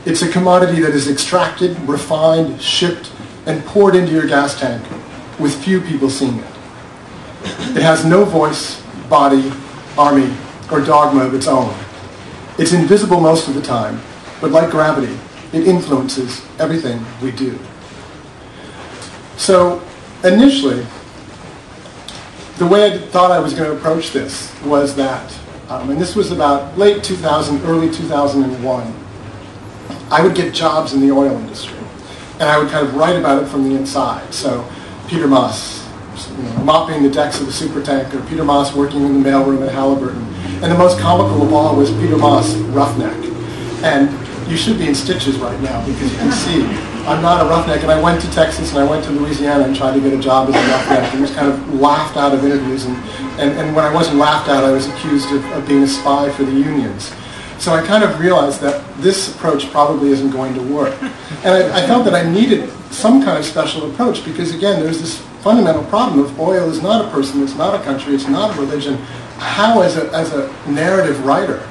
It's a commodity that is extracted, refined, shipped, and poured into your gas tank with few people seeing it. It has no voice, body, army, or dogma of its own. It's invisible most of the time, but like gravity, it influences everything we do. So initially, the way I thought I was going to approach this was that, and this was about late 2000, early 2001, I would get jobs in the oil industry, and I would kind of write about it from the inside. So Peter Maass, mopping the decks of the supertanker, Peter Maass working in the mailroom at Halliburton, and the most comical of all was Peter Maass, roughneck. And you should be in stitches right now because you can see I'm not a roughneck. And I went to Texas and I went to Louisiana and tried to get a job as a roughneck and was kind of laughed out of interviews. And when I wasn't laughed out, I was accused of being a spy for the unions. So I kind of realized that this approach probably isn't going to work. And I felt that I needed some kind of special approach because, again, there's this fundamental problem of oil is not a person, it's not a country, it's not a religion. How, as a narrative writer,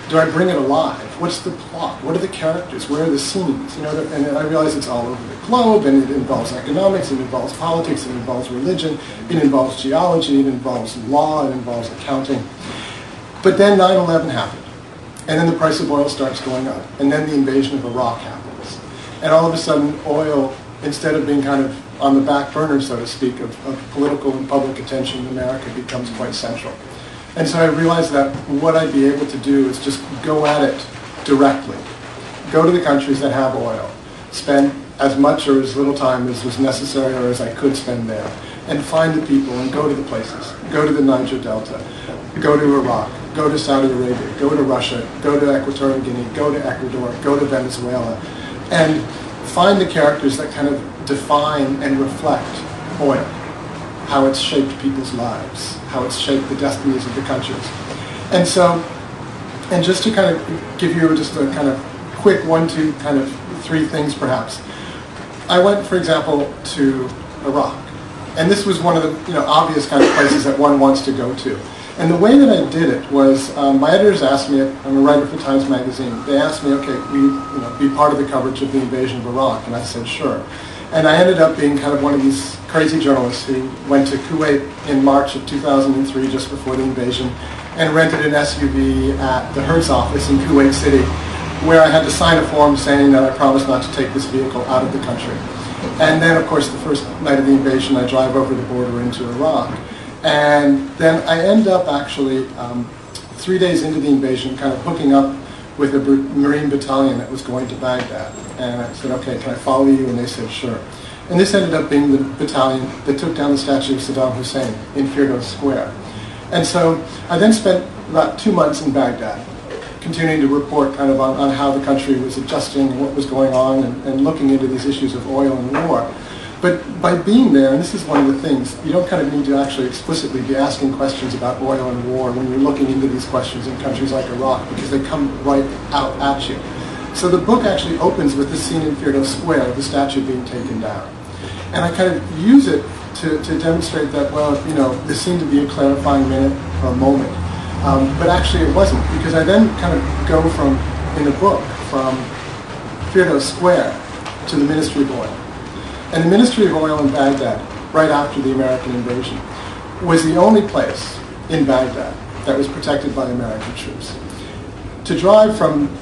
do I bring it alive? What's the plot? What are the characters? Where are the scenes? And I realize it's all over the globe, and it involves economics, it involves politics, it involves religion, it involves geology, it involves law, it involves accounting. But then 9/11 happened, and then the price of oil starts going up, and then the invasion of Iraq happens. And all of a sudden, oil, instead of being kind of on the back burner, so to speak, of political and public attention in America, becomes quite central. And so I realized that what I'd be able to do is just go at it directly. Go to the countries that have oil, spend as much or as little time as was necessary or as I could spend there, and find the people and go to the places. Go to the Niger Delta, go to Iraq, go to Saudi Arabia, go to Russia, go to Equatorial Guinea, go to Ecuador, go to Venezuela, and find the characters that kind of define and reflect oil, how it's shaped people's lives, how it's shaped the destinies of the countries. And so, and just to kind of give you just a kind of quick 1, 2, kind of 3 things perhaps. I went, for example, to Iraq. And this was one of the obvious kind of places that one wants to go to. And the way that I did it was, my editors asked me, I'm a writer for Times Magazine, they asked me, okay, will you be part of the coverage of the invasion of Iraq? And I said, sure. And I ended up being kind of one of these crazy journalists who went to Kuwait in March of 2003, just before the invasion, and rented an SUV at the Hertz office in Kuwait City, where I had to sign a form saying that I promised not to take this vehicle out of the country. And then, of course, the first night of the invasion, I drive over the border into Iraq. And then I end up actually, 3 days into the invasion, kind of hooking up with a Marine battalion that was going to Baghdad. And I said, okay, can I follow you? And they said, sure. And this ended up being the battalion that took down the statue of Saddam Hussein in Firdos Square. And so I then spent about 2 months in Baghdad, continuing to report kind of on how the country was adjusting and what was going on and looking into these issues of oil and war. But by being there, and this is one of the things, you don't kind of need to actually explicitly be asking questions about oil and war when you're looking into these questions in countries like Iraq, because they come right out at you. So the book actually opens with this scene in Firdos Square, the statue being taken down. And I kind of use it to demonstrate that, well, this seemed to be a clarifying minute or a moment. But actually it wasn't, because I then kind of go in the book, from Firdos Square to the Ministry of Oil. And the Ministry of Oil in Baghdad, right after the American invasion, was the only place in Baghdad that was protected by American troops. To drive from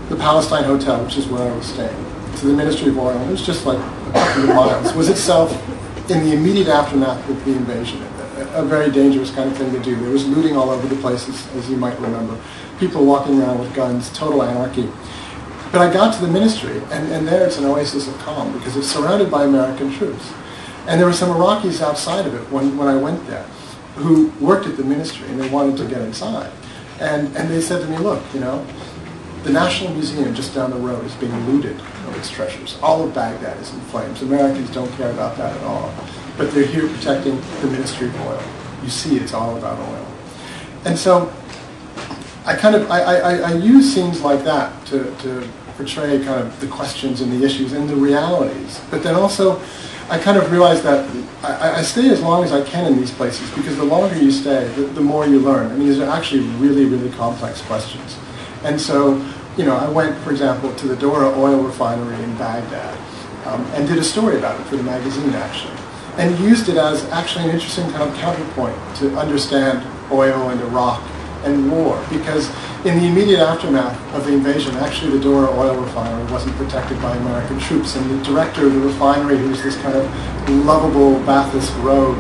the Palestine Hotel, which is where I was staying, to the Ministry of Oil, it was just like a couple of miles, was itself, in the immediate aftermath of the invasion, a very dangerous kind of thing to do. There was looting all over the place, as you might remember. People walking around with guns, total anarchy. But I got to the ministry, and there it's an oasis of calm, because it's surrounded by American troops. And there were some Iraqis outside of it when I went there, who worked at the ministry, and they wanted to get inside. And they said to me, look, the National Museum just down the road is being looted of its treasures. All of Baghdad is in flames. Americans don't care about that at all. But they're here protecting the Ministry of Oil. You see, it's all about oil. And so I use scenes like that to portray kind of the questions and the issues and the realities. But then also, I kind of realize that I stay as long as I can in these places, because the longer you stay, the more you learn. I mean, these are actually really, really complex questions. And so I went, for example, to the Dora oil refinery in Baghdad and did a story about it for the magazine, actually. And used it as actually an interesting kind of counterpoint to understand oil and Iraq and war, because in the immediate aftermath of the invasion, actually the Dora oil refinery wasn't protected by American troops, and the director of the refinery, who was this kind of lovable Ba'athist rogue,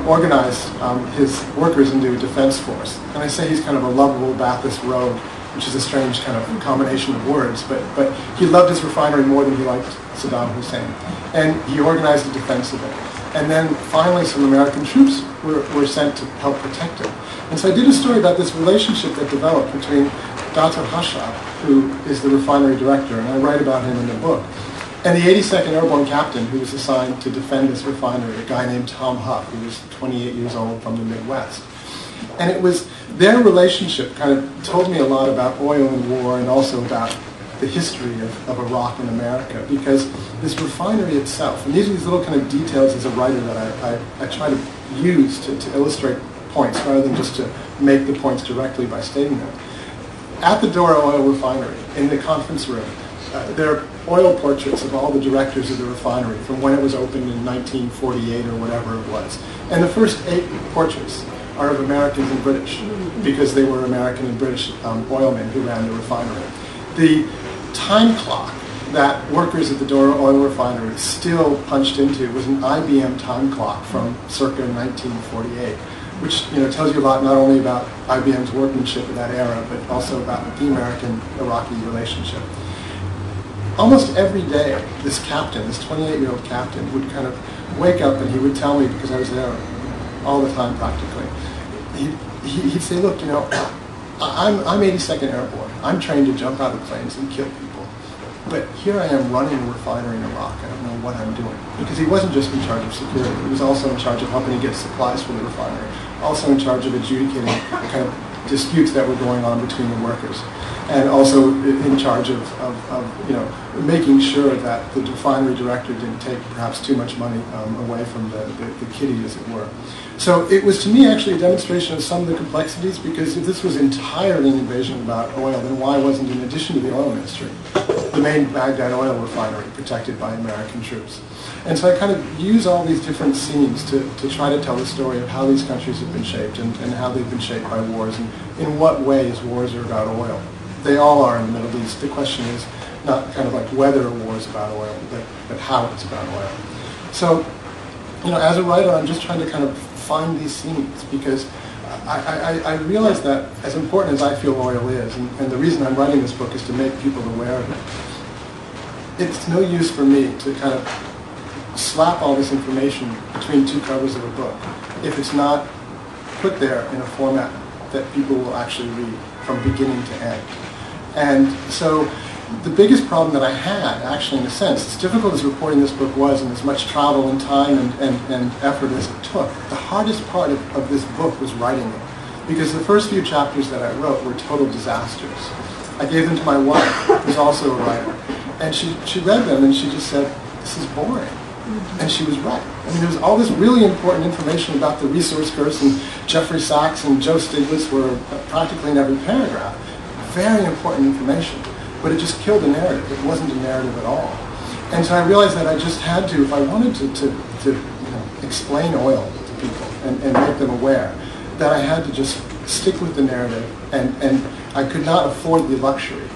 organized his workers into a defense force. And I say he's kind of a lovable Ba'athist rogue, which is a strange kind of combination of words, but he loved his refinery more than he liked Saddam Hussein. And he organized a defense of it. And then finally some American troops were sent to help protect it. And so I did a story about this relationship that developed between Dr. Hashab, who is the refinery director, and I write about him in the book, and the 82nd Airborne captain who was assigned to defend this refinery, a guy named Tom Huck, who was 28 years old from the Midwest. And it was their relationship kind of told me a lot about oil and war, and also about the history of Iraq and America, because this refinery itself, and these are these little kind of details as a writer that I try to use to illustrate points rather than just to make the points directly by stating them. At the Dora oil refinery, in the conference room, there are oil portraits of all the directors of the refinery from when it was opened in 1948 or whatever it was. And the first 8 portraits are of Americans and British, because they were American and British oilmen who ran the refinery. The time clock that workers at the Dora oil refinery still punched into was an IBM time clock from circa 1948, which tells you a lot not only about IBM's workmanship in that era, but also about the American-Iraqi relationship. Almost every day, this captain, this 28-year-old captain, would kind of wake up and he would tell me, because I was there all the time practically, he'd say, look, I'm 82nd Airborne. I'm trained to jump out of planes and kill people. But here I am running a refinery in Iraq. I don't know what I'm doing. Because he wasn't just in charge of security. He was also in charge of helping to get supplies for the refinery. Also in charge of adjudicating the kind of disputes that were going on between the workers. And also in charge of making sure that the refinery director didn't take perhaps too much money away from the kitty, as it were. So it was to me actually a demonstration of some of the complexities, because if this was entirely an invasion about oil, then why wasn't, in addition to the oil ministry, the main Baghdad oil refinery protected by American troops? And so I kind of use all these different scenes to try to tell the story of how these countries have been shaped and how they've been shaped by wars, and in what ways wars are about oil. They all are in the Middle East. The question is not kind of like whether a war is about oil, but how it's about oil. So, as a writer, I'm just trying to kind of find these scenes, because I realize that as important as I feel oil is, and the reason I'm writing this book is to make people aware of it, it's no use for me to kind of slap all this information between 2 covers of a book if it's not put there in a format that people will actually read from beginning to end. And so the biggest problem that I had, actually, in a sense, as difficult as reporting this book was, and as much travel and time and effort as it took, the hardest part of this book was writing it. Because the first few chapters that I wrote were total disasters. I gave them to my wife, who's also a writer. And she read them and she just said, this is boring. And she was right. I mean, there was all this really important information about the resource curse, and Jeffrey Sachs and Joe Stiglitz were practically in every paragraph. Very important information. But it just killed the narrative. It wasn't a narrative at all. And so I realized that I just had to, if I wanted to explain oil to people and make them aware, that I had to just stick with the narrative, and I could not afford the luxury,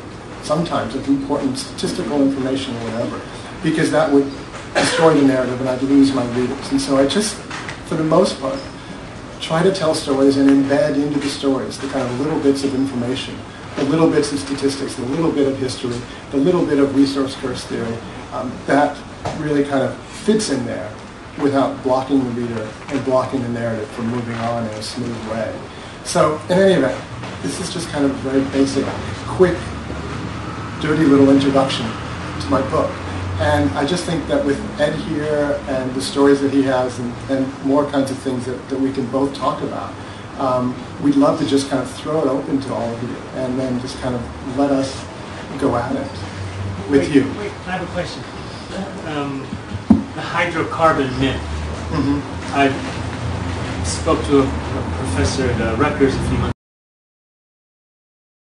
sometimes, of important statistical information or whatever, because that would destroy the narrative and I'd lose my readers. And so I just, for the most part, try to tell stories and embed into the stories the kind of little bits of information, the little bits of statistics, the little bit of history, the little bit of resource curse theory, that really kind of fits in there without blocking the reader and blocking the narrative from moving on in a smooth way. So, in any event, this is just kind of a very basic, quick, dirty little introduction to my book. And I just think that with Ed here and the stories that he has and more kinds of things that we can both talk about, we'd love to just kind of throw it open to all of you and then just kind of let us go at it with you. Wait, I have a question. The hydrocarbon myth. Mm-hmm. I spoke to a professor at Rutgers a few months